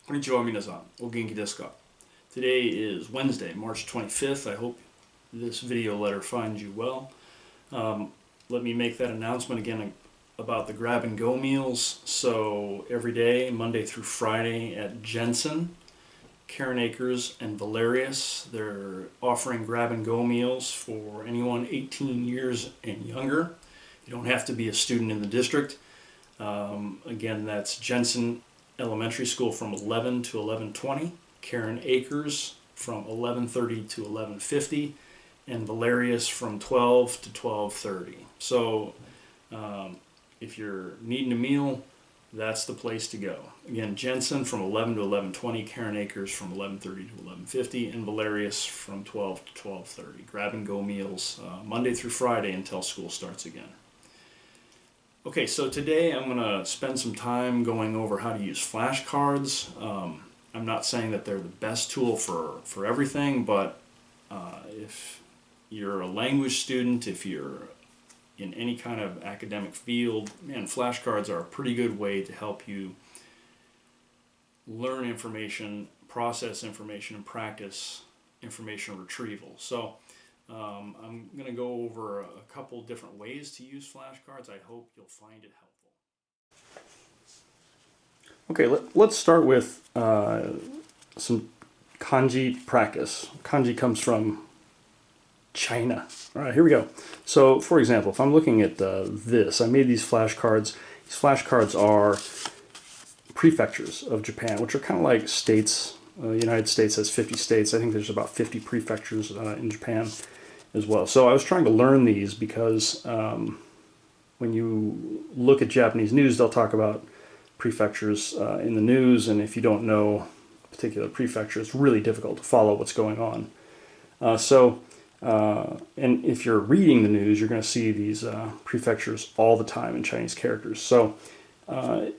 Konnichiwa minasan, o genki desu ka? Today is Wednesday, March 25th. I hope this video letter finds you well. Let me make that announcement again about the grab and go meals. So every day, Monday through Friday at Jensen, Karen Acres, and Valerius, they're offering grab and go meals for anyone 18 years and younger. You don't have to be a student in the district. Again, that's Jensen Elementary School from 11 to 11:20, Karen Acres from 11:30 to 11:50, and Valerius from 12 to 12:30. So if you're needing a meal, that's the place to go. Again, Jensen from 11 to 11:20, Karen Acres from 11:30 to 11:50, and Valerius from 12 to 12:30. Grab and go meals Monday through Friday until school starts again. Okay, so today I'm going to spend some time going over how to use flashcards. I'm not saying that they're the best tool for everything, but if you're a language student, if you're in any kind of academic field, man, flashcards are a pretty good way to help you learn information, process information, and practice information retrieval. So I'm going to go over a couple different ways to use flashcards. I hope you'll find it helpful. Okay, let's start with some kanji practice. Kanji comes from China. All right, here we go. So, for example, if I'm looking at this, I made these flashcards. These flashcards are prefectures of Japan, which are kind of like states. The United States has 50 states. I think there's about 50 prefectures in Japan as well. So I was trying to learn these because when you look at Japanese news, they'll talk about prefectures in the news, and if you don't know a particular prefecture, it's really difficult to follow what's going on. And if you're reading the news, you're going to see these prefectures all the time in Chinese characters. So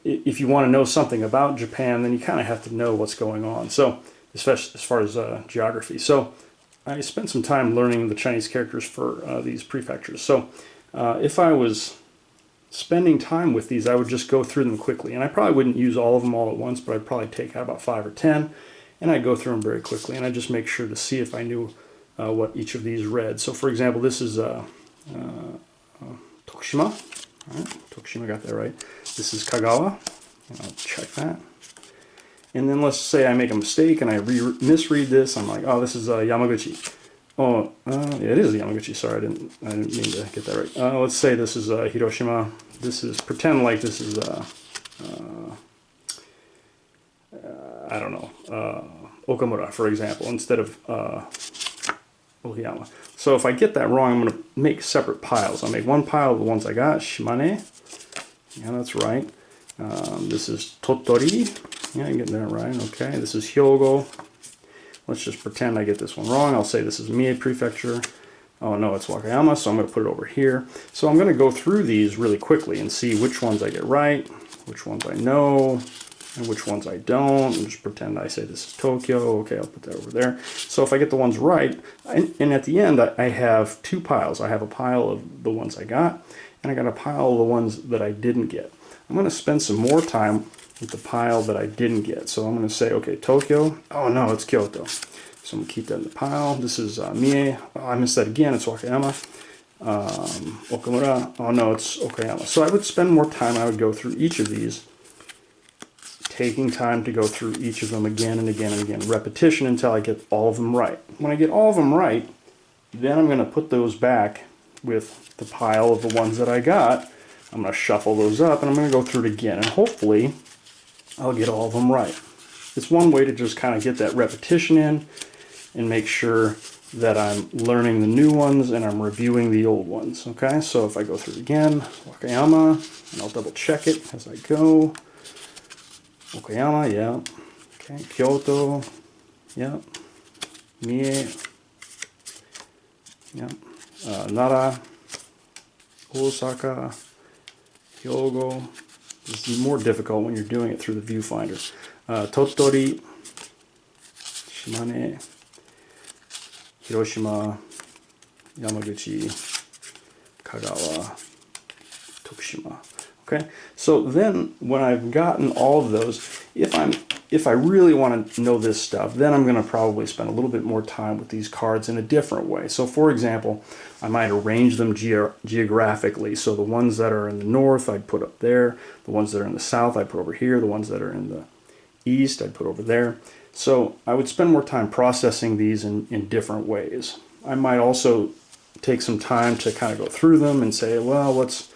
if you want to know something about Japan, then you kind of have to know what's going on. So especially as far as geography. So I spent some time learning the Chinese characters for these prefectures. So if I was spending time with these, I would just go through them quickly. And I probably wouldn't use all of them all at once, but I'd probably take out about 5 or 10, and I'd go through them very quickly. And I'd just make sure to see if I knew what each of these read. So for example, this is Tokushima. All right, Tokushima, got that right. This is Kagawa. And I'll check that. And then let's say I make a mistake and I misread this. I'm like, oh, this is Yamaguchi. Oh, it is Yamaguchi. Sorry, I didn't mean to get that right. Let's say this is Hiroshima. This is, pretend like this is I don't know, Okamura, for example, instead of Ohiyama. So if I get that wrong, I'm going to make separate piles. I'll make one pile of the ones I got, Shimane. Yeah, that's right. This is Tottori. Yeah, I'm getting that right. Okay, this is Hyogo. Let's just pretend I get this one wrong. I'll say this is Mie Prefecture. Oh no, it's Wakayama, so I'm going to put it over here. So I'm going to go through these really quickly and see which ones I get right, which ones I know, and which ones I don't. And just pretend I say this is Tokyo. Okay, I'll put that over there. So if I get the ones right, and at the end I have two piles. I have a pile of the ones I got, and I got a pile of the ones that I didn't get. I'm going to spend some more time with the pile that I didn't get. So I'm going to say, okay, Tokyo. Oh no, it's Kyoto. So I'm going to keep that in the pile. This is Mie. Oh, I missed that again. It's Wakayama. Okamura. Oh no, it's Okayama. So I would spend more time. I would go through each of these, taking time to go through each of them again and again and again. Repetition until I get all of them right. When I get all of them right, then I'm going to put those back with the pile of the ones that I got. I'm going to shuffle those up, and I'm going to go through it again, and hopefully I'll get all of them right. It's one way to just kind of get that repetition in and make sure that I'm learning the new ones and I'm reviewing the old ones. Okay, so if I go through it again, Wakayama, and I'll double check it as I go. Wakayama, yeah. Okay, Kyoto, yeah. Mie, yeah. Nara, Osaka, Hyogo. This is more difficult when you're doing it through the viewfinder. Tottori, Shimane, Hiroshima, Yamaguchi, Kagawa, Tokushima. Okay, so then when I've gotten all of those, if I really want to know this stuff, then I'm going to probably spend a little bit more time with these cards in a different way. So for example, I might arrange them geographically. So the ones that are in the north, I'd put up there. The ones that are in the south, I'd put over here. The ones that are in the east, I'd put over there. So I would spend more time processing these in different ways. I might also take some time to kind of go through them and say, well, what's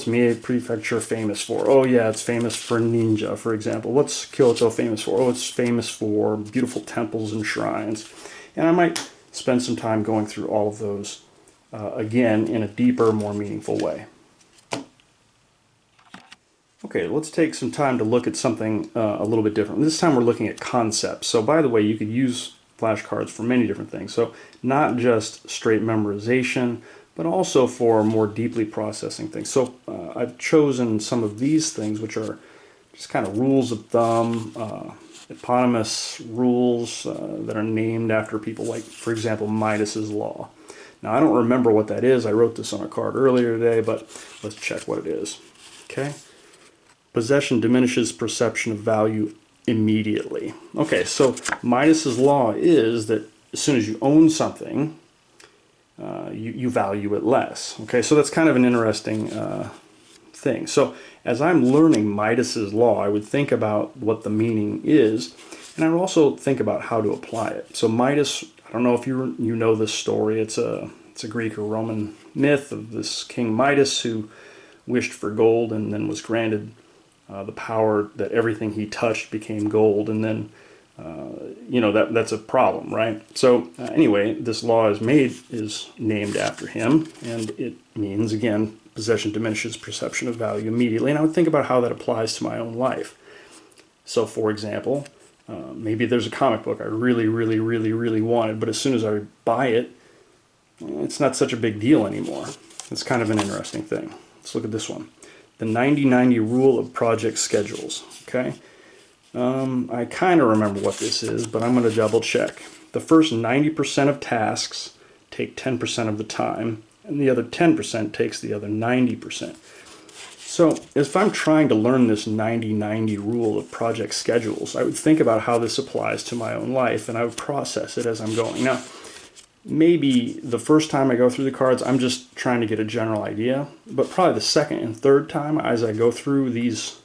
Mie Prefecture famous for? Oh yeah, it's famous for ninja, for example. What's Kyoto famous for? Oh, it's famous for beautiful temples and shrines. And I might spend some time going through all of those again in a deeper, more meaningful way. Okay, let's take some time to look at something a little bit different. This time we're looking at concepts. So by the way, you could use flashcards for many different things. So not just straight memorization, but also for more deeply processing things. So I've chosen some of these things, which are just kind of rules of thumb, eponymous rules that are named after people, like, for example, Midas's Law. Now, I don't remember what that is. I wrote this on a card earlier today, but let's check what it is. Okay. Possession diminishes perception of value immediately. Okay, so Midas's Law is that as soon as you own something, you value it less. Okay, so that's kind of an interesting thing. So as I'm learning Midas's Law, I would think about what the meaning is, and I would also think about how to apply it. So Midas, I don't know if you know this story. It's a Greek or Roman myth of this King Midas who wished for gold and then was granted the power that everything he touched became gold, and then that's a problem, right? So anyway, this law is named after him, and it means, again, possession diminishes perception of value immediately. And I would think about how that applies to my own life. So for example, maybe there's a comic book I really, really, really, really wanted, but as soon as I buy it, it's not such a big deal anymore. It's kind of an interesting thing. Let's look at this one. The 90-90 rule of project schedules. Okay, I kind of remember what this is, but I'm going to double check. The first 90% of tasks take 10% of the time, and the other 10% takes the other 90%. So if I'm trying to learn this 90-90 rule of project schedules, I would think about how this applies to my own life, and I would process it as I'm going. Now, maybe the first time I go through the cards, I'm just trying to get a general idea, but probably the second and third time as I go through these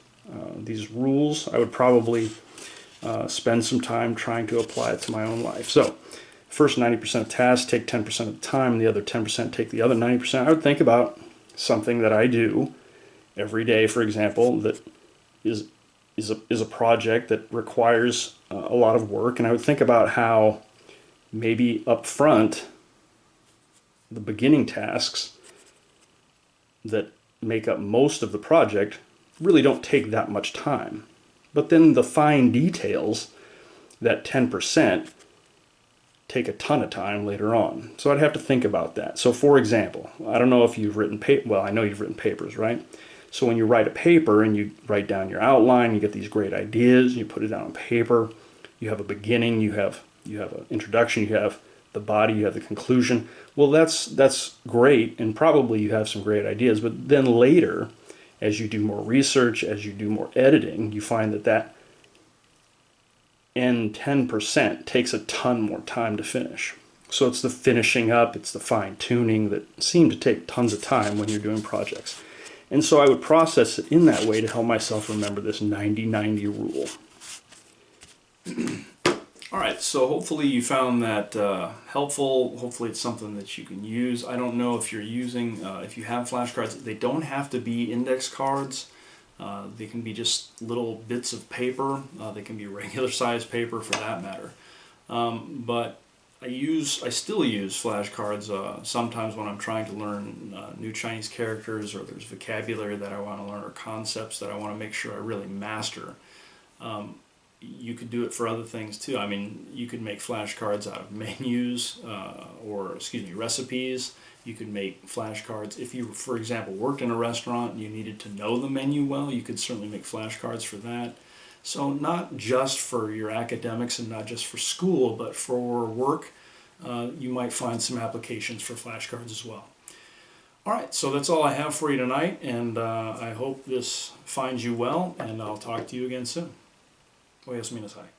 rules, I would probably spend some time trying to apply it to my own life. So first 90% of tasks take 10% of the time, and the other 10% take the other 90%. I would think about something that I do every day, for example, that is a project that requires a lot of work, and I would think about how maybe up front, the beginning tasks that make up most of the project really don't take that much time. But then the fine details, that 10%, take a ton of time later on. So I'd have to think about that. So for example, I don't know if you've written well, I know you've written papers, right? So when you write a paper and you write down your outline, you get these great ideas, you put it down on paper, you have a beginning, you have an introduction, you have the body, you have the conclusion. Well, that's great, and probably you have some great ideas, but then later, as you do more research, as you do more editing, you find that end 10% takes a ton more time to finish. So it's the finishing up, it's the fine-tuning that seem to take tons of time when you're doing projects. And so I would process it in that way to help myself remember this 90-90 rule. All right, so hopefully you found that helpful. Hopefully it's something that you can use. I don't know if you're using, if you have flashcards, they don't have to be index cards. They can be just little bits of paper. They can be regular size paper for that matter. But I still use flashcards sometimes when I'm trying to learn new Chinese characters, or there's vocabulary that I want to learn, or concepts that I want to make sure I really master. You could do it for other things too. I mean, you could make flashcards out of menus recipes. You could make flashcards if you, for example, worked in a restaurant and you needed to know the menu well. You could certainly make flashcards for that. So not just for your academics and not just for school, but for work, you might find some applications for flashcards as well. Alright, so that's all I have for you tonight, and I hop this finds you well, and I'll talk to you again soon. Oyasumi nasai.